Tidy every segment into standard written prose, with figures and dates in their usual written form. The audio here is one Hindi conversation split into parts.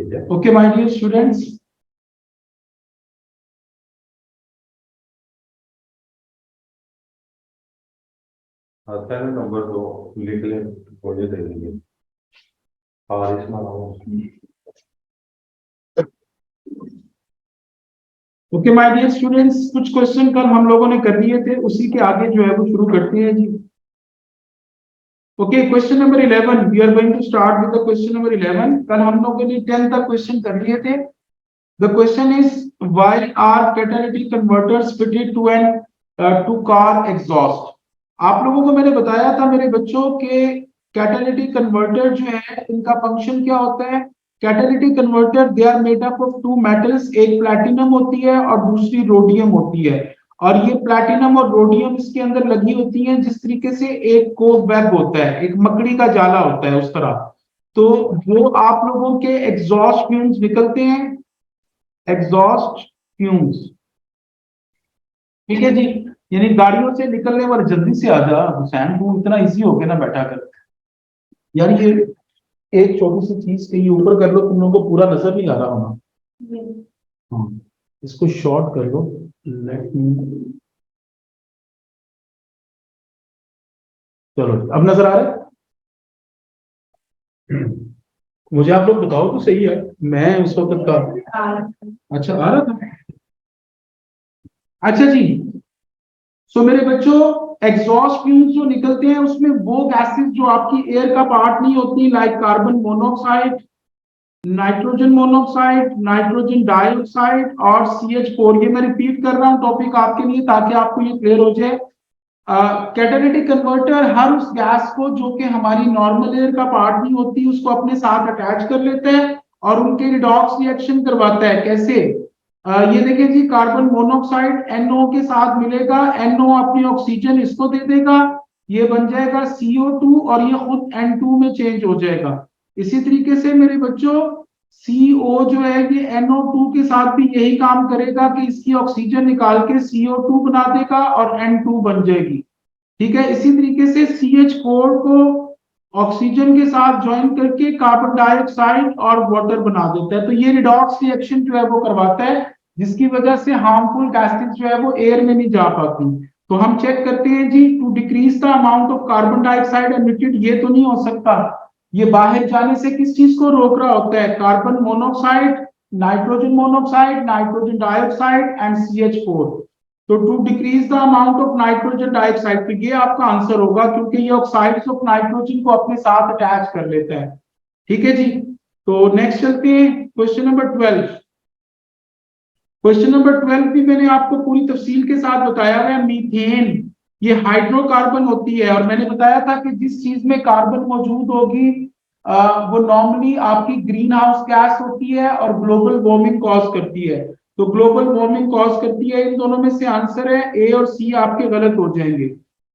Okay, my dear students. Number 2 लिख लें, मुझे दे दीजिए। ओके माय डियर स्टूडेंट्स, कुछ क्वेश्चन कल हम लोगों ने कर लिए थे, उसी के आगे जो है वो शुरू करते हैं जी। Okay, question number 11 we are going to start with the question number 11। कल हम लोगों ने 10 तक क्वेश्चन कर लिए थे। The question is why are catalytic converters fitted to an to car exhaust. आप लोगों को मैंने बताया था मेरे बच्चों के कैटालिटिक कन्वर्टर जो है इनका फंक्शन क्या होता है। Catalytic converter they are made up of two metals, एक प्लैटिनम होती है और दूसरी रोडियम होती है। और ये प्लैटिनम और रोडियम इसके अंदर लगी होती हैं जिस तरीके से एक कोक वेब होता है, एक मकड़ी का जाला होता है उस तरह। तो वो आप लोगों के एग्जॉस्ट फ्यूम्स निकलते हैं, एग्जॉस्ट फ्यूम्स, ठीक है जी। यानी गाड़ियों से निकलने वाले, जल्दी से आ जा हुसैन, तू इतना इजी हो गया ना बैठा कर यार। ये एक छोटी सी चीज कहीं ऊपर कर लो, तुम लोगों को पूरा नजर नहीं आ रहा होना। हाँ, इसको शॉर्ट कर लो। लेट मी, चलो अब नजर आ रहा है। मुझे आप लोग बताओ तो सही है, मैं उस वक्त का अच्छा आ रहा था। अच्छा जी, सो मेरे बच्चों एग्जॉस्ट फ्यूम्स जो निकलते हैं उसमें वो गैसेस जो आपकी एयर का पार्ट नहीं होती, like carbon monoxide, nitrogen monoxide, nitrogen dioxide और CH4। ये मैं रिपीट कर रहा हूं टॉपिक आपके लिए ताकि आपको ये क्लियर हो जाए। कैटालिटिक कन्वर्टर हर उस गैस को जो कि हमारी नॉर्मल एयर का पार्ट नहीं होती उसको अपने साथ अटैच कर लेते हैं और उनके रिडॉक्स रिएक्शन करवाता है। कैसे? ये देखिए जी, कार्बन मोनोऑक्साइड NO के साथ मिलेगा, NO अपनी ऑक्सीजन इसको दे देगा, ये बन जाएगा CO2 और ये खुद N2 में चेंज हो जाएगा। इसी तरीके से मेरे बच्चों CO जो है ये NO2 के साथ भी यही काम करेगा कि इसकी ऑक्सीजन निकाल के CO2 बना देगा और N2 बन जाएगी, ठीक है। इसी तरीके से CH4 को ऑक्सीजन के साथ ज्वाइन करके कार्बन डाइऑक्साइड और वाटर बना देता है। तो ये रिडॉक्स रिएक्शन जो है वो करवाता है जिसकी वजह से हार्मफुल गैसेस जो है वो एयर में नहीं जा पाती। तो हम चेक करते हैं जी, to decrease the amount of carbon dioxide emitted, ये तो नहीं हो सकता। ये बाहर जाने से किस चीज को रोक रहा होता है? Carbon monoxide, nitrogen monoxide, nitrogen dioxide and CH4। तो to decrease the amount of nitrogen dioxide, तो ये आपका आंसर होगा क्योंकि ये ऑक्साइड्स ऑफ नाइट्रोजन को अपने साथ अटैच कर लेता है, ठीक है जी। तो नेक्स्ट चलते हैं क्वेश्चन नंबर 12। क्वेश्चन नंबर 12 भी मैंने आपको पूरी तफसील के साथ बताया है। मीथेन ये हाइड्रोकार्बन होती है और मैंने बताया था कि जिस चीज में कार्बन मौजूद होगी वो नॉर्मली आपकी ग्रीन हाउस गैस होती है और ग्लोबल वार्मिंग कॉज करती है। तो ग्लोबल वार्मिंग कॉज करती है, इन दोनों में से आंसर है ए और सी आपके गलत हो जाएंगे।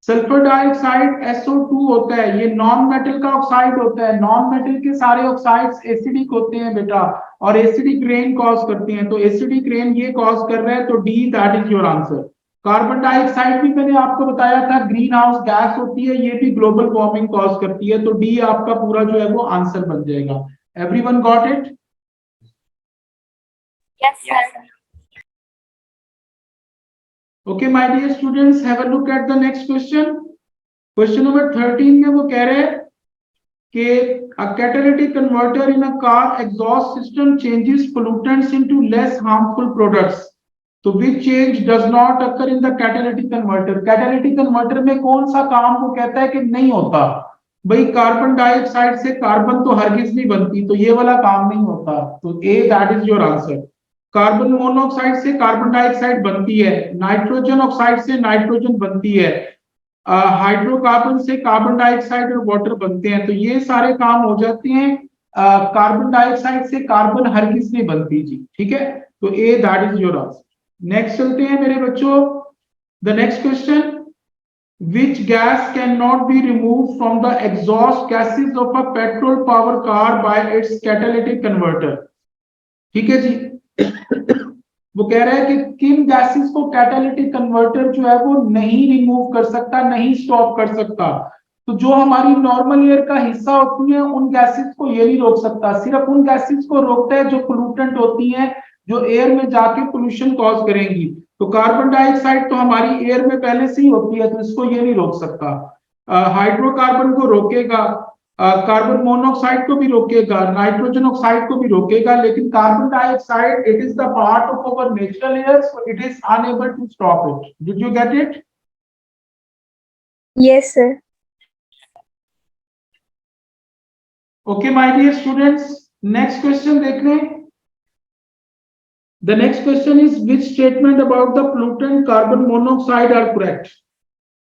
सल्फर डाइऑक्साइड SO2 होता है, ये नॉन मेटल का ऑक्साइड होता है। नॉन मेटल के सारे ऑक्साइड्स एसिडिक होते हैं बेटा और एसिडिक रेन कॉज करते हैं, तो एसिडिक रेन ये कॉज कर रहा है, तो D that is your answer. Carbon dioxide भी मैंने आपको बताया था ग्रीन हाउस गैस होती है, ये भी ग्लोबल वार्मिंग कॉज करती है, तो डी आपका पूरा जो है वो आंसर बन जाएगा। Everyone got it? Yes, sir. Okay my dear students, have a look at the next question. Question number 13 में वो कह रहे हैं कि a catalytic converter in a car exhaust system changes pollutants into less harmful products. तो which change does not occur in the catalytic converter? Catalytic converter में कौन सा काम वो कहता है कि नहीं होता? भाई कार्बन डाइऑक्साइड से कार्बन तो हरगिज नहीं बनती, तो ये वाला काम नहीं होता, तो A that is your answer. Carbon monoxide से कार्बन डाइऑक्साइड बनती है, नाइट्रोजन ऑक्साइड से नाइट्रोजन बनती है, हाइड्रोकार्बन से कार्बन डाइऑक्साइड और वाटर बनते हैं, तो ये सारे काम हो जाते हैं। कार्बन डाइऑक्साइड से कार्बन हरगिज नहीं बनती जी, ठीक है। तो A that is your answer. Next चलते हैं मेरे बच्चों, the next question, which gas cannot be removed from the exhaust gases of a petrol power car by its catalytic converter? ठीक है जी। वो कह रहा है कि किन गैसेस को कैटालिटिक कन्वर्टर जो है वो नहीं रिमूव कर सकता, नहीं स्टॉप कर सकता। तो जो हमारी नॉर्मल एयर का हिस्सा होती है उन गैसेस को ये नहीं रोक सकता, सिर्फ उन गैसेस को रोकता है जो पोल्यूटेंट होती हैं, जो एयर में जाके पोल्यूशन कॉज करेंगी। तो कार्बन डाइऑक्साइड तो हमारी एयर में पहले से ही होती है, तो इसको ये नहीं रोक सकता। हाइड्रोकार्बन को रोकेगा, कार्बन मोनोऑक्साइड को भी रोकेगा, नाइट्रोजन ऑक्साइड को भी रोकेगा, लेकिन carbon dioxide it is the part of our natural air, so it is unable to stop it. Did you get it? Yes, sir. Okay, my dear students, next question देख लें। The next question is which statement about the pollutant carbon monoxide are correct?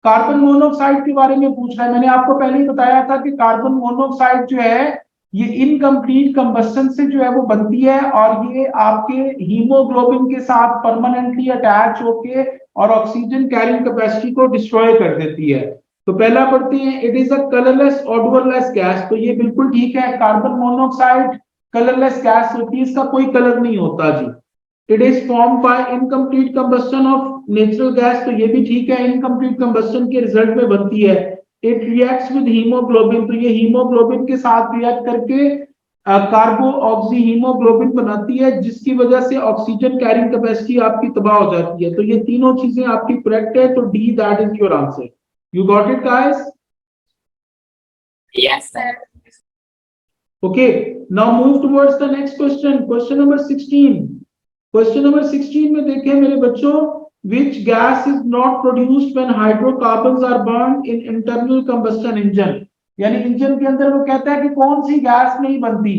Carbon monoxide के बारे में पूछ रहा है। मैंने आपको पहले ही बताया था कि कार्बन मोनोऑक्साइड जो है ये इनकम्प्लीट कंबस्शन से जो है वो बनती है, और ये आपके हीमोग्लोबिन के साथ परमानेंटली अटैच होके और ऑक्सीजन कैरिंग कैपेसिटी को डिस्ट्रॉय कर देती है। तो पहला पढ़ते हैं, it is a colourless odourless gas. तो ये बिल्कुल ठीक है, कार्बन मोनोऑक्साइड कलरलेस गैस होती है, इसका कोई कलर नहीं होता जी। It is form by incomplete combustion of natural gas. तो ये भी ठीक है, इनकम्प्लीट कंबस्शन के रिजल्ट में बनती है। इट रिएक्ट्स विद हीमोग्लोबिन, तो ये हीमोग्लोबिन के साथ रिएक्ट करके कार्बो ऑक्सी हीमोग्लोबिन बनाती है, जिसकी वजह से ऑक्सीजन कैरिंग कैपेसिटी आपकी तबाह हो जाती है। तो ये तीनों चीजें आपकी करेक्ट है, तो D that is your answer. You got it guys? Yes, sir. Okay, now move towards the next question. Question number 16. Question number 16 में देखें मेरे बच्चों, which gas is not produced when hydrocarbons are burned in internal combustion engine? यानी इंजन के अंदर वो कहता है कि कौन सी गैस नहीं बनती।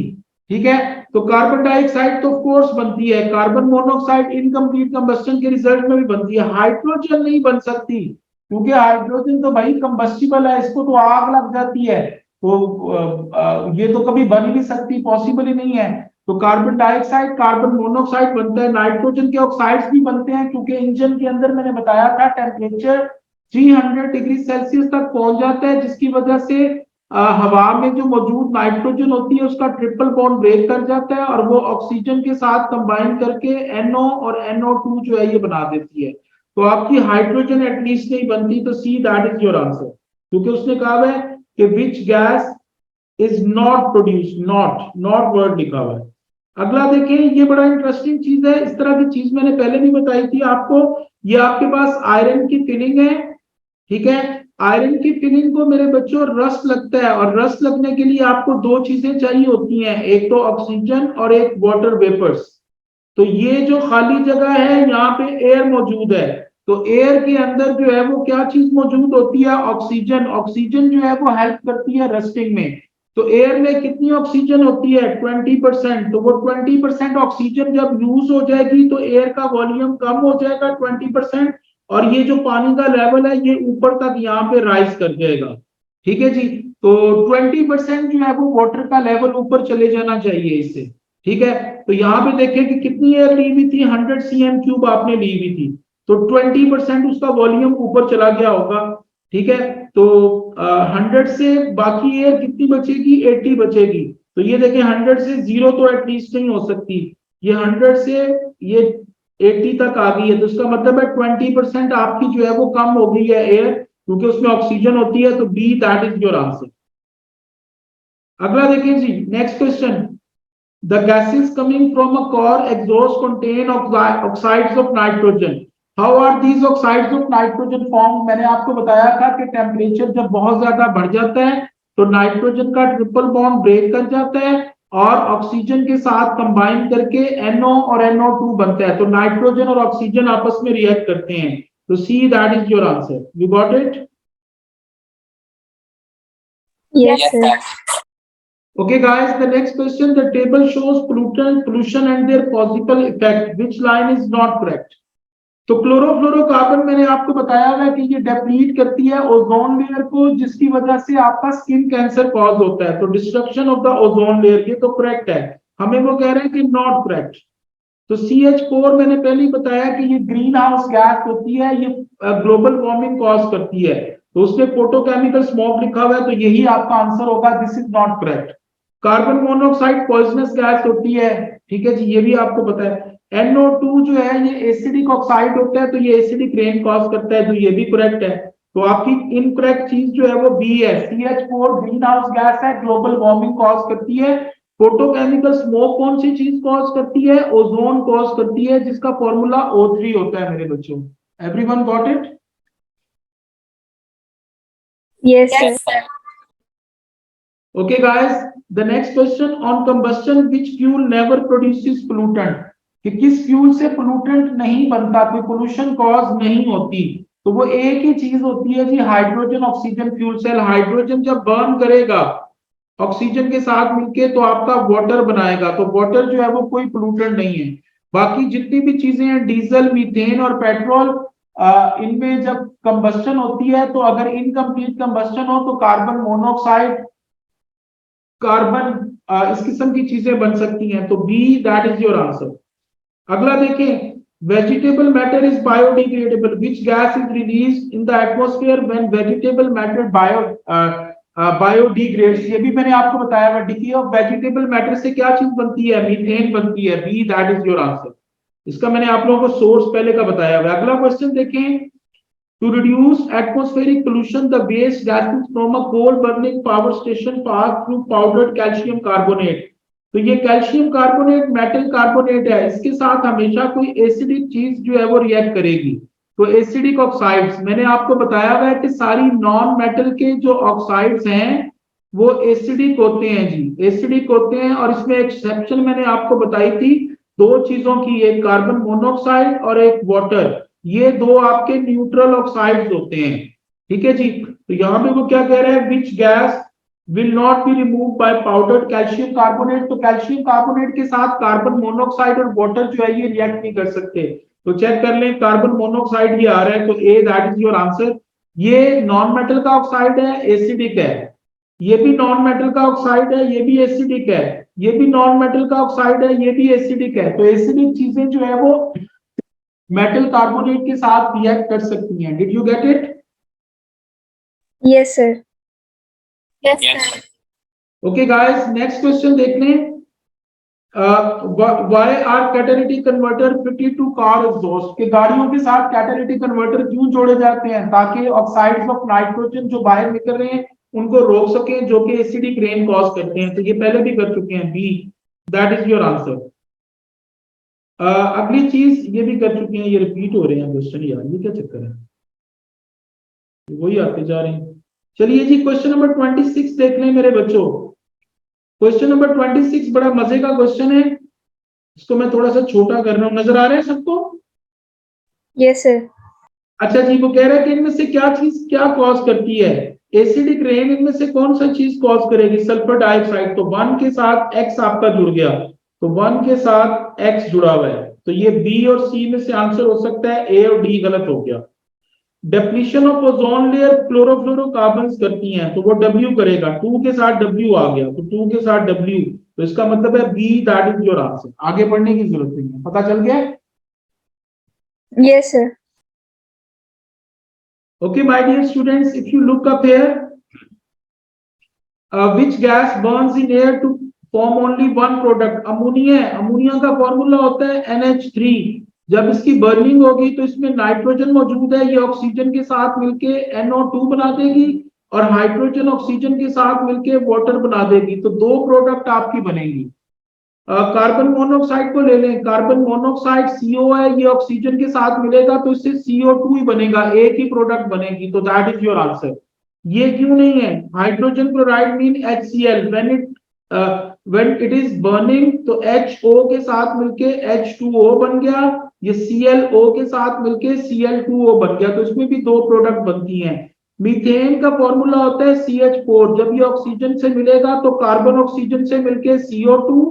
ठीक है, तो कार्बन डाइऑक्साइड तो ऑफ कोर्स बनती है, कार्बन मोनोऑक्साइड इनकम्प्लीट कंबस्शन के रिजल्ट में भी बनती है, हाइड्रोजन नहीं बन सकती, क्योंकि हाइड्रोजन तो भाई कंबस्टिबल है, इसको तो आग लग जाती है, तो ये तो कभी बन ही नहीं सकती, पॉसिबल ही नहीं है। तो कार्बन डाइऑक्साइड, कार्बन मोनोऑक्साइड बनता है, नाइट्रोजन के ऑक्साइड्स भी बनते हैं, क्योंकि इंजन के अंदर मैंने बताया था टेम्परेचर 300 डिग्री सेल्सियस तक पहुंच जाता है, जिसकी वजह से हवा में जो मौजूद नाइट्रोजन होती है उसका ट्रिपल बॉन्ड ब्रेक कर जाता है, और वो ऑक्सीजन के साथ कंबाइन करके NO और NO2 जो है ये बना देती है। तो आपकी हाइड्रोजन एटलीस्ट नहीं बनती, तो C that is your answer, क्योंकि उसने कहा है कि विच gas is not produced, not word लिखा हुआ है। अगला देखें, ये बड़ा इंटरेस्टिंग चीज है, इस तरह की चीज मैंने पहले भी बताई थी आपको। ये आपके पास आयरन की फिलिंग है, ठीक है, आयरन की फिलिंग को मेरे बच्चों रस्ट लगता है, और रस्ट लगने के लिए आपको दो चीजें चाहिए होती हैं, एक तो ऑक्सीजन और एक वाटर वेपर्स। तो ये जो खाली जगह है यहाँ पे एयर मौजूद है, तो एयर के अंदर जो है वो क्या चीज मौजूद होती है, ऑक्सीजन। ऑक्सीजन जो है वो हेल्प करती है रस्टिंग में। तो एयर में कितनी ऑक्सीजन होती है, 20%। तो वो 20% ऑक्सीजन जब यूज हो जाएगी तो एयर का वॉल्यूम कम हो जाएगा 20%, और ये जो पानी का लेवल है ये ऊपर तक यहाँ पे राइज कर जाएगा। ठीक है जी, तो 20% जो है वो वाटर का लेवल ऊपर चले जाना चाहिए इससे। ठीक है, तो यहाँ पे देखें कि कितनी एयर ली हुई थी, 100 cm³ आपने ली हुई थी, तो 20% उसका वॉल्यूम ऊपर चला गया होगा। ठीक है, तो 100 से बाकी एयर कितनी बचेगी, 80 बचेगी। तो ये देखें 100 से 0 तो एटलीस्ट नहीं हो सकती, ये 100 से ये 80 तक आ गई है, तो इसका मतलब है 20% आपकी जो है वो कम हो गई है एयर, क्योंकि उसमें ऑक्सीजन होती है। तो B that is your answer. अगला देखिए जी, next question, the gases coming from a car exhaust contain oxides of nitrogen. How are these oxides of nitrogen form? मैंने आपको बताया था कि टेम्परेचर जब बहुत ज्यादा बढ़ जाता है तो नाइट्रोजन का ट्रिपल बॉन्ड ब्रेक कर जाता है और ऑक्सीजन के साथ कंबाइन करके NO और NO2 बनता है, तो नाइट्रोजन और ऑक्सीजन आपस में रिएक्ट करते हैं। तो C that is your answer. You got it? Yes, sir. Okay guys, the next question, the table shows pollution and their possible effect. Which line is not correct? तो क्लोरोफ्लोरोकार्बन मैंने आपको बताया हुआ है कि ये डेप्लीट करती है ओजोन लेयर को, जिसकी वजह से आपका स्किन कैंसर कॉज होता है। तो destruction of the ozone layer, ये तो करेक्ट है। हमें वो कह रहे हैं कि नॉट करेक्ट। तो CH4 मैंने पहले ही बताया कि ये ग्रीन हाउस गैस होती है, ये ग्लोबल वार्मिंग कॉज करती है। तो उसमें फोटोकेमिकल स्मोक लिखा हुआ है, तो यही आपका आंसर होगा, this is not correct. Carbon monoxide poisonous gas होती है, ठीक है जी, ये भी आपको पता है। NO2 जो है ये एसिडिक ऑक्साइड होता है, तो ये एसिडिक रेन कॉज करता है, तो ये भी करेक्ट है। तो आपकी इनकरेक्ट चीज जो है वो बी है, CH4 ग्रीन हाउस गैस है, ग्लोबल वार्मिंग कॉज करती है। फोटोकेमिकल स्मोक कौन सी चीज कॉज करती है? ओजोन कॉज करती है, जिसका फॉर्मूला O3 होता है मेरे बच्चों। Everyone got it? Yes, sir. Okay, guys, the next question on combustion, which fuel never produces pollutant? कि किस फ्यूल से पोल्यूटेंट नहीं बनता, कोई पोल्यूशन कॉज नहीं होती? तो वो एक ही चीज होती है जी, hydrogen oxygen fuel cell. Hydrogen जब बर्न करेगा ऑक्सीजन के साथ मिलके तो आपका वाटर बनाएगा, तो वाटर जो है वो कोई पोल्यूटेंट नहीं है। बाकी जितनी भी चीजें हैं, डीजल, मीथेन और पेट्रोल, इनमें जब कंबस्टन होती है तो अगर इनकम्प्लीट कंबस्टन हो तो कार्बन मोनोऑक्साइड, कार्बन, इस किस्म की चीजें बन सकती हैं। तो B, that is your answer. अगला देखें, vegetable matter is biodegradable, which gas is release in the atmosphere when vegetable matter biodegrades? ये भी मैंने आपको बताया हुआ, डिके ऑफ वेजिटेबल मैटर से क्या चीज बनती है? मीथेन बनती है। B, that is your answer. इसका मैंने आप लोगों को सोर्स पहले का बताया हुआ। अगला क्वेश्चन देखें, to reduce atmospheric pollution, the waste gases from a coal burning power station pass through powdered calcium carbonate। तो ये कैल्शियम कार्बोनेट मेटल कार्बोनेट है, इसके साथ हमेशा कोई एसिडिक चीज जो है वो रिएक्ट करेगी। तो एसिडिक ऑक्साइड्स, मैंने आपको बताया हुआ है कि सारी नॉन मेटल के जो ऑक्साइड्स हैं वो एसिडिक होते हैं जी, एसिडिक होते हैं। और इसमें एक्सेप्शन मैंने आपको बताई थी दो चीजों की, एक कार्बन मोनोऑक्साइड और एक वाटर। ये दो आपके न्यूट्रल ऑक्साइड्स होते हैं, ठीक है जी। तो यहाँ पे वो क्या कह रहे हैं, which gas will not be remove by powdered calcium carbonate? तो कैल्शियम कार्बोनेट के साथ कार्बन मोनोऑक्साइड और वाटर जो है ये रिएक्ट नहीं कर सकते। तो चेक कर लें, कार्बन मोनोऑक्साइड ये आ रहा है, तो A, that is your answer. ये नॉन मेटल का ऑक्साइड है, एसिडिक है। ये भी नॉन मेटल का ऑक्साइड है, ये भी एसिडिक है। ये भी नॉन मेटल का ऑक्साइड है, ये भी एसिडिक है। तो एसिडिक चीजें जो है वो मेटल कार्बोनेट के साथ रिएक्ट कर सकती हैं। Did you get it? Yes, sir. Yes, sir. Okay guys, next question देख लें। Why are catalytic converter fitted to car exhaust? के गाड़ियों के साथ कैटालिटिक कन्वर्टर क्यों जोड़े जाते हैं? ताकि ऑक्साइड्स ऑफ नाइट्रोजन जो बाहर निकल रहे हैं उनको रोक सकें, जो कि एसिडिक रेन कॉज करते हैं। तो ये पहले भी कर चुके हैं, B, that is your answer. अगली चीज ये भी कर चुके हैं, ये रिपीट हो रहे हैं क्वेश्चन यार, ये क्या चक्कर है, वही आते जा रहे हैं। चलिए जी, क्वेश्चन नंबर 26 देख लें मेरे बच्चों। क्वेश्चन नंबर 26 बड़ा मजे का क्वेश्चन है, इसको मैं थोड़ा सा छोटा कर रहा हूं। नजर आ रहा है सबको? Yes, sir. अच्छा जी, वो कह रहा है कि इनमें से क्या चीज क्या कॉज करती है एसिडिक रेन? इनमें से कौन सा चीज कॉज करेगी? Sulphur dioxide. तो 1 के साथ X आपका जुड़ गया, तो 1 के साथ X जुड़ा हुआ है, तो ये बी और सी में से आंसर हो सकता है, ए और डी गलत हो गया। Depletion of ozone layer chlorofluorocarbons करती हैं, तो वो W करेगा, 2 के साथ W आ गया, तो 2 के साथ W, तो इसका मतलब है B, that is your answer. आगे बढ़ने की जरूरत नहीं है, पता चल गया? Yes, sir. Okay, my dear students, if you look up here, which gas burns in air to form only one product? Ammonia. Ammonia का फॉर्मूला होता है NH3। जब इसकी बर्निंग होगी तो इसमें नाइट्रोजन मौजूद है, ये ऑक्सीजन के साथ मिलके NO2 बना देगी और हाइड्रोजन ऑक्सीजन के साथ मिलके वाटर बना देगी, तो दो प्रोडक्ट आपकी बनेगी। कार्बन मोनोऑक्साइड को ले लें, कार्बन मोनोऑक्साइड CO है, ये ऑक्सीजन के साथ मिलेगा तो इससे CO2 ही बनेगा, एक ही प्रोडक्ट बनेगी, तो दैट इज योर आंसर। ये क्यों नहीं है? Hydrogen chloride mean HCl, when it is burning तो HO के साथ मिलके H2O बन गया, ये ClO के साथ मिलके Cl2O बन गया, तो इसमें भी दो प्रोडक्ट बनती हैं। मीथेन का फॉर्मूला होता है CH4, जब ये ऑक्सीजन से मिलेगा तो कार्बन ऑक्सीजन से मिलके CO2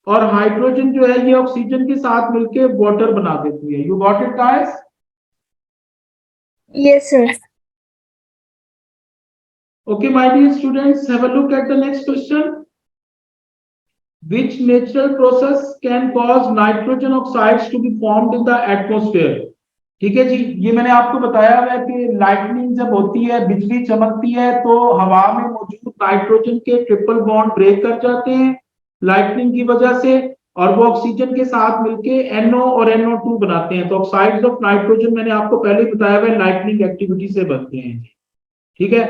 और हाइड्रोजन जो है ये ऑक्सीजन के साथ मिलके वाटर बना देती है। You got it guys? Yes, sir. Okay, my dear students, have a look at the next question. Which natural process can cause nitrogen oxides to be formed in the atmosphere? ठीक है जी, ये मैंने आपको बताया है कि लाइटनिंग जब होती है, बिजली चमकती है, तो हवा में मौजूद नाइट्रोजन के ट्रिपल बॉन्ड ब्रेक कर जाते हैं लाइटनिंग की वजह से, और वो ऑक्सीजन के साथ मिलके NO और NO2 बनाते हैं। तो ऑक्साइड्स ऑफ नाइट्रोजन मैंने आपको पहले ही बताया हुआ लाइटनिंग एक्टिविटी से बनते हैं। ठीक है,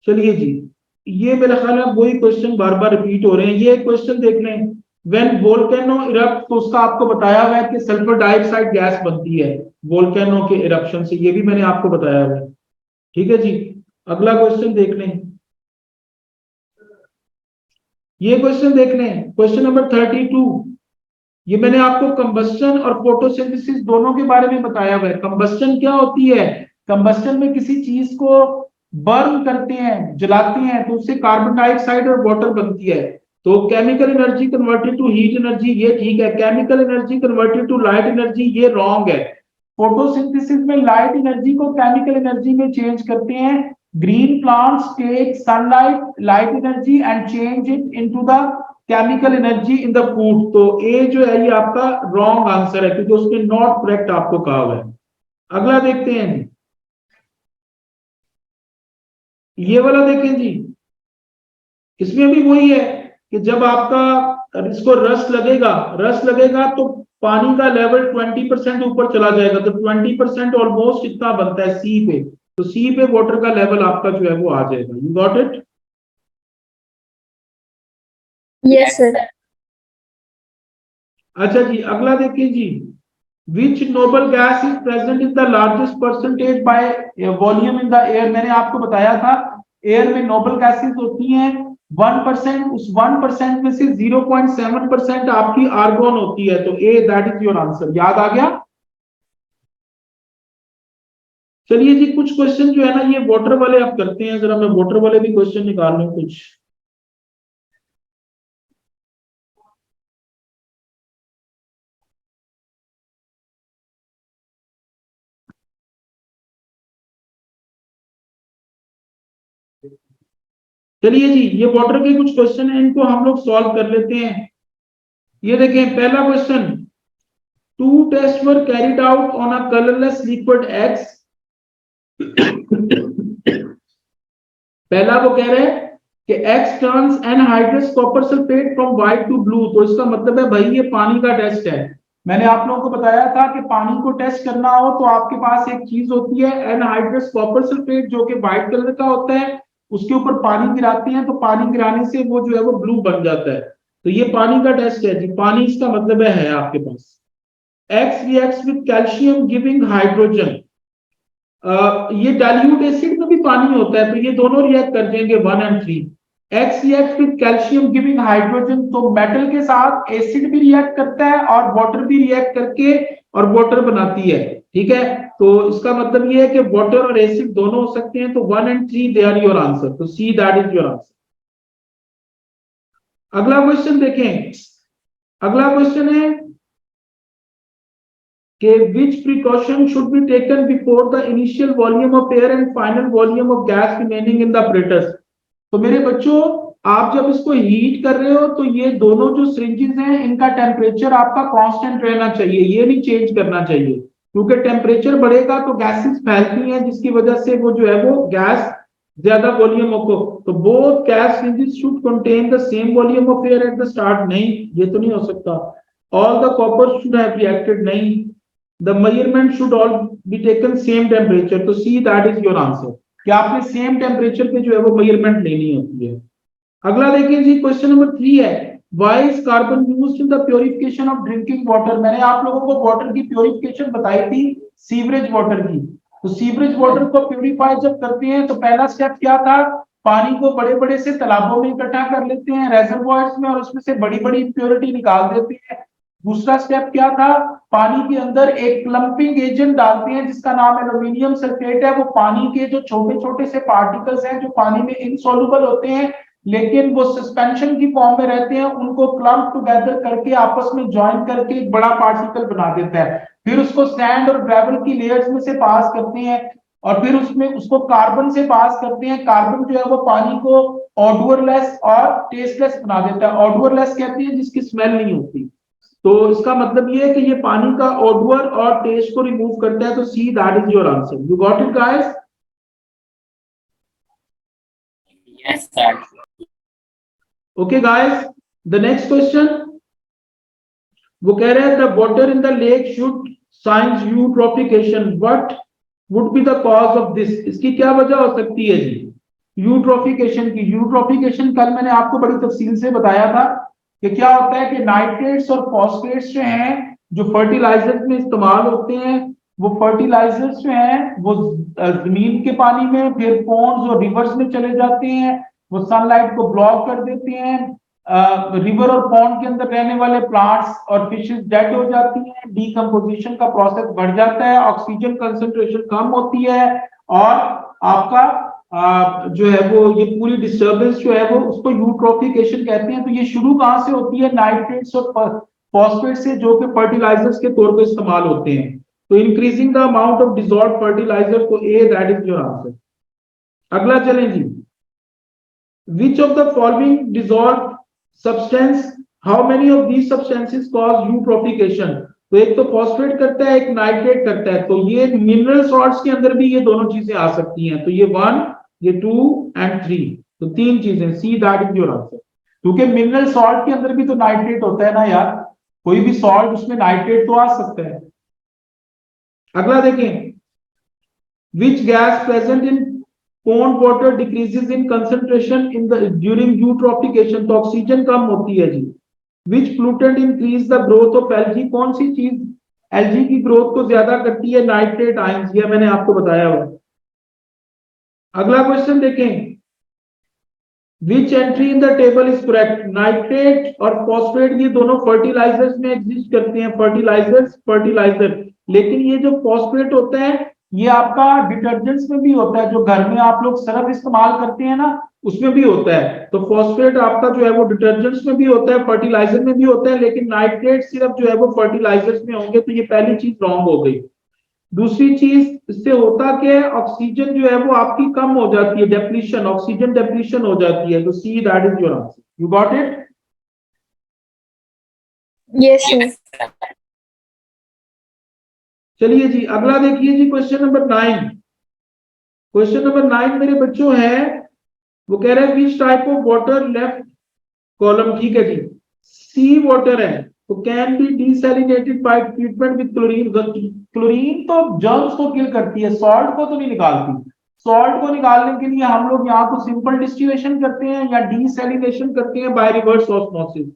चलिए जी, ये मेरा ख्याल है वही क्वेश्चन बार बार रिपीट हो रहे हैं। ये क्वेश्चन देख लें, व्हेन वोल्केनो इरप्ट, तो उसका आपको बताया हुआ है कि सल्फर डाइऑक्साइड गैस बनती है वोल्केनो के इरप्शन से, ये भी मैंने आपको बताया हुआ है। ठीक है जी, अगला क्वेश्चन देख लें, ये क्वेश्चन देख लें, क्वेश्चन नंबर 32। ये मैंने आपको कंबस्टन और फोटोसिंथेसिस दोनों के बारे में बताया हुआ है। कंबस्टन क्या होती है? कंबस्टन में किसी चीज को बर्न करते हैं, जलाते हैं, तो उससे कार्बन डाइऑक्साइड और वाटर बनती है। तो chemical energy converted to heat energy, ये ठीक है। Chemical energy converted to light energy, ये रॉन्ग है। फोटोसिंथेसिस में लाइट एनर्जी को केमिकल एनर्जी में चेंज करते हैं। Green plants take sunlight, light energy and change it into the chemical energy in the food. तो ए जो है ये आपका रॉन्ग आंसर है, क्योंकि उसने नॉट करेक्ट आपको कहा हुआ है। अगला देखते हैं, ये वाला देखें जी, इसमें भी वही है कि जब आपका इसको रस लगेगा तो पानी का लेवल 20% ऊपर चला जाएगा। तो 20% ऑलमोस्ट कितना बनता है? सी पे। तो सी पे वाटर का लेवल आपका जो है वो आ जाएगा। You got it? Yes, sir. अच्छा जी, अगला देखिए जी, which noble gas is present in the largest percentage by volume in the air. मैंने आपको बताया था एयर में नोबल गैसेस होती हैं 1%, उस 1% में से 0.7% आपकी आर्गोन होती है। तो A, that is your answer. याद आ गया? चलिए जी, कुछ क्वेश्चन जो है ना ये वाटर वाले आप करते हैं, जरा मैं वाटर वाले भी क्वेश्चन निकाल लूं कुछ। चलिए जी, ये वाटर के कुछ क्वेश्चन हैं, इनको हम लोग सॉल्व कर लेते हैं। ये देखें, पहला question, two test were carried out on a colourless liquid X. पहला वो कह रहे हैं कि X turns anhydrous copper sulphate from white to blue. तो इसका मतलब है भाई ये पानी का टेस्ट है। मैंने आप लोगों को बताया था कि पानी को टेस्ट करना हो तो आपके पास एक चीज होती है एनहाइड्रस कॉपर सल्फेट, जो कि व्हाइट कलर का होता है। उसके ऊपर पानी गिराते हैं, तो पानी गिराने से वो जो है वो ब्लू बन जाता है। तो ये पानी का टेस्ट है जी। पानी इसका मतलब है आपके पास। X reacts with calcium giving hydrogen. ये डाइल्यूट एसिड में भी पानी होता है, तो ये दोनों रिएक्ट कर जाएंगे 1 और 3। X react with calcium giving hydrogen, तो मेटल के साथ एसिड भी रिएक्ट करता है और वाटर भी रिएक्ट करके और वाटर बनाती है। ठीक है, तो इसका मतलब ये है कि वाटर और एसिड दोनों हो सकते हैं। तो 1 और 3 दे आर योर आंसर। तो C, that is your answer. अगला क्वेश्चन देखें, अगला क्वेश्चन है कि which precaution should be taken before the initial volume of air and final volume of gas remaining in the apparatus। तो मेरे बच्चों, आप जब इसको हीट कर रहे हो तो ये दोनों जो सिरिंजेस हैं इनका टेम्परेचर आपका कांस्टेंट रहना चाहिए, ये नहीं चेंज करना चाहिए। क्योंकि टेम्परेचर बढ़ेगा तो गैसेस फैलती हैं, जिसकी वजह से वो जो है वो गैस ज्यादा वॉल्यूम को, तो both gas syringes should contain the same volume of air at the start. नहीं, ये तो नहीं हो सकता। All the copper should have reacted, नहीं। The measurement should all be taken same temperature। तो C, that is your answer, कि आपने सेम टेम्परेचर पे जो है वो मेजरमेंट लेनी होती है। अगला देखिए जी, क्वेश्चन नंबर 3 है, why is carbon used in the purification of drinking water। मैंने आप लोगों को वाटर की प्योरिफिकेशन बताई थी, सीवरेज वाटर की। तो सीवरेज वाटर को प्योरीफाई जब करते हैं तो पहला स्टेप क्या था? पानी को बड़े बड़े से तालाबों में इकट्ठा कर लेते हैं, रेजर्वॉयर्स में, और उसमें से बड़ी बड़ी इम्प्योरिटी निकाल देते हैं। दूसरा स्टेप क्या था? पानी के अंदर एक क्लम्पिंग एजेंट डालते हैं जिसका नाम एल्यूमिनियम सल्फेट है। वो पानी के जो छोटे छोटे से पार्टिकल्स हैं जो पानी में इनसॉल्युबल होते हैं लेकिन वो सस्पेंशन की फॉर्म में रहते हैं, उनको क्लम्प टुगेदर करके आपस में ज्वाइन करके एक बड़ा पार्टिकल बना देता है। फिर उसको सैंड और ग्रेवल की लेयर्स में से पास करते हैं और फिर उसमें उसको कार्बन से पास करते हैं। कार्बन जो है वो पानी को ऑडोरलेस और टेस्टलेस बना देता है। ऑडोरलेस कहते हैं जिसकी स्मेल नहीं होती। तो इसका मतलब ये है कि ये पानी का ऑडवर और टेस्ट को रिमूव करता है। तो C, that is your answer. You got it guys? Yes, sir. Okay guys, the next question, वो कह रहे हैं the water in the lake should science eutrophication, what would be the cause of this, इसकी क्या वजह हो सकती है जी यूट्रोफिकेशन की। यूट्रोफिकेशन कल मैंने आपको बड़ी तफसील से बताया था कि क्या होता है कि नाइट्रेट्स और फॉस्फेट्स जो हैं जो फर्टिलाइजर्स में इस्तेमाल होते हैं, वो फर्टिलाइजर्स जो हैं वो जमीन के पानी में फिर पॉन्ड्स और रिवर्स में चले जाते हैं, वो सनलाइट को ब्लॉक कर देते हैं, रिवर और पॉन्ड के अंदर रहने वाले प्लांट्स और फिशेस डेड हो जाती हैं, डीकम्पोजिशन का प्रोसेस बढ़ जाता है, ऑक्सीजन कंसंट्रेशन कम होती है और आपका जो है वो ये पूरी डिस्टर्बेंस जो है वो उसको यूट्रोफिकेशन कहते हैं। तो ये शुरू कहां से होती है, नाइट्रेट्स और फॉस्फेट से, जो कि फर्टिलाइजर्स के तौर पे इस्तेमाल होते हैं। तो increasing the amount of dissolved fertiliser, तो A that is your answer. अगला चलें जी, which of the following dissolved substance, how many of these substances cause eutrophication, तो एक तो फॉस्फेट करता है, एक नाइट्रेट करता है, तो ये मिनरल सॉल्ट्स के अंदर भी ये दोनों चीजें आ सकती हैं। तो ये 1, ये 2 एंड 3, तो 3 चीजें, सी दैट इज योर आंसर। क्योंकि मिनरल सॉल्ट के अंदर भी तो नाइट्रेट होता है ना यार, कोई भी सॉल्ट उसमें नाइट्रेट तो आ सकता है। अगला देखें, which gas present in pond water decreases in concentration in the during eutrophication, तो ऑक्सीजन कम होती है जी। which pollutant increase the growth of algae, कौन सी चीज एल्गी की ग्रोथ को ज्यादा करती है, नाइट्रेट आयंस, ये मैंने आपको बताया हुआ। अगला क्वेश्चन देखें, which entry in the table is correct, nitrate और फॉस्फेट ये दोनों फर्टिलाइजर्स में एग्जिस्ट करते हैं, फर्टिलाइजर, लेकिन ये जो फॉस्फेट होता है ये आपका डिटर्जेंट्स में भी होता है, जो घर में आप लोग सर्फ इस्तेमाल करते हैं ना उसमें भी होता है। तो फॉस्फेट आपका जो है वो डिटर्जेंट्स में भी होता है, फर्टिलाइजर में भी होता है, लेकिन नाइट्रेट सिर्फ जो है वो फर्टिलाइजर्स में होंगे। तो ये पहली चीज रॉन्ग हो गई। दूसरी चीज, इससे होता क्या है, ऑक्सीजन जो है वो आपकी कम हो जाती है, डेप्लीशन, ऑक्सीजन डेप्लीशन हो जाती है। तो C that is your answer, you got it. Yes, sir. चलिए जी अगला देखिए जी, क्वेश्चन नंबर 9। क्वेश्चन नंबर 9 मेरे बच्चों है, वो कह रहे हैं which type of water left column, ठीक है जी, सी वाटर है, तो can be desalinated by treatment with chlorine. Chlorine तो जर्म्स को किल करती है, सॉल्ट को तो नहीं निकालती। सॉल्ट को निकालने के लिए हम लोग यहाँ तो सिंपल डिस्टिलेशन करते हैं या डीसैलिनेशन करते हैं बाय रिवर्स ऑस्मोसिस।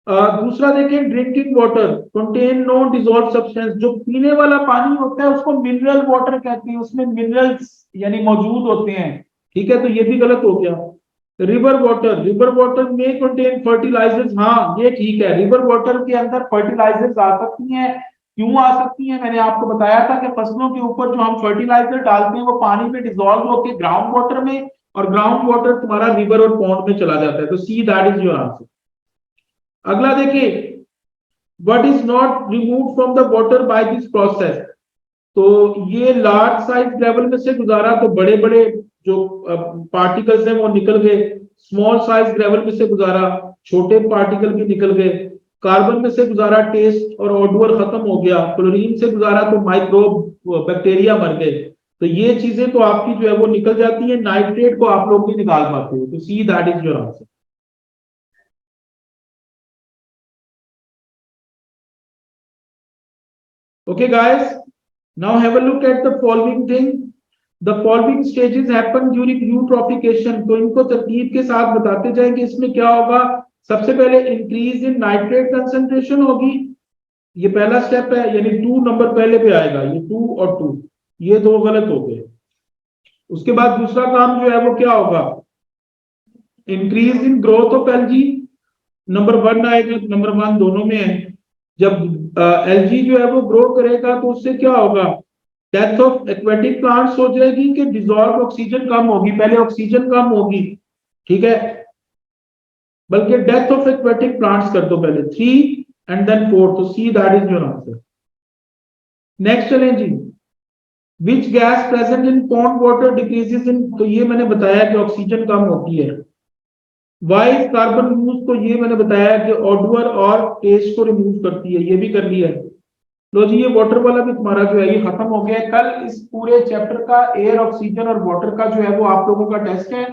दूसरा देखें, drinking water contain no dissolve substance, जो पीने वाला पानी होता है उसको मिनरल वाटर कहते हैं, उसमें मिनरल्स यानी मौजूद होते हैं, ठीक है, तो ये भी गलत हो गया। रिवर वाटर में कंटेन फर्टिलाइजर्स, हाँ ये ठीक है, रिवर वाटर के अंदर फर्टिलाइजर्स आ सकती हैं। क्यों आ सकती हैं, मैंने आपको बताया था कि फसलों के ऊपर जो हम फर्टिलाइजर डालते हैं वो पानी में डिसॉल्व होकर ग्राउंड वाटर में, और ग्राउंड वाटर तुम्हारा रिवर और पॉन्ड में चला जाता है। तो C that is your answer. अगला देखिए, what is not remove from the water by this process, तो ये लार्ज साइज ग्रेवल में से गुजारा तो बड़े बड़े जो पार्टिकल्स हैं वो निकल गए, स्मॉल साइज ग्रेवल में से गुजारा छोटे पार्टिकल भी निकल गए, कार्बन में से गुजारा टेस्ट और ऑडोर खत्म हो गया, क्लोरीन से गुजारा तो माइक्रोब बैक्टीरिया मर गए। तो ये चीजें तो आपकी जो है वो निकल जाती है, नाइट्रेट को आप लोग नहीं निकाल पाते हो। तो C that is your answer. Okay guys, now have a look at the following thing. The following stages happen during eutrophication, तो इनको तरतीब के साथ बताते जाएंगे। इसमें क्या होगा, सबसे पहले इंक्रीज इन नाइट्रेट कंसंट्रेशन होगी, ये पहला स्टेप है, यानी 2 नंबर पहले पे आएगा, ये 2 और 2, ये दो गलत हो गए। उसके बाद दूसरा काम जो है वो क्या होगा, increase in growth of algae, number 1 आएगा, नंबर 1 दोनों में है। जब एल्गी जो है वो ग्रो करेगा तो उससे क्या होगा, डेथ ऑफ एक्वेटिक प्लांट्स हो जाएगी कि डिसॉल्व ऑक्सीजन कम होगी, पहले ऑक्सीजन कम होगी, ठीक है, बल्कि डेथ ऑफ एक्वेटिक प्लांट्स कर दो पहले, 3 एंड देन 4। तो C that is your answer. Next चलें जी, which gas present in pond water decreases in, तो ये मैंने बताया कि ऑक्सीजन कम होती है। वाई कार्बन यूज, तो ये मैंने बताया कि ऑडोर और टेस्ट को रिमूव करती है, ये भी कर लिया है। लो जी, ये वाटर वाला भी तुम्हारा जो है ये खत्म हो गया। कल इस पूरे चैप्टर का एयर, ऑक्सीजन और वाटर का जो है वो आप लोगों का टेस्ट है।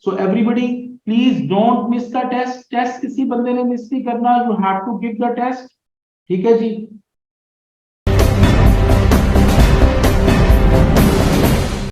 So everybody please don't miss the test. Test किसी बंदे ने मिस नहीं करना, you have to give the test. ठीक है जी।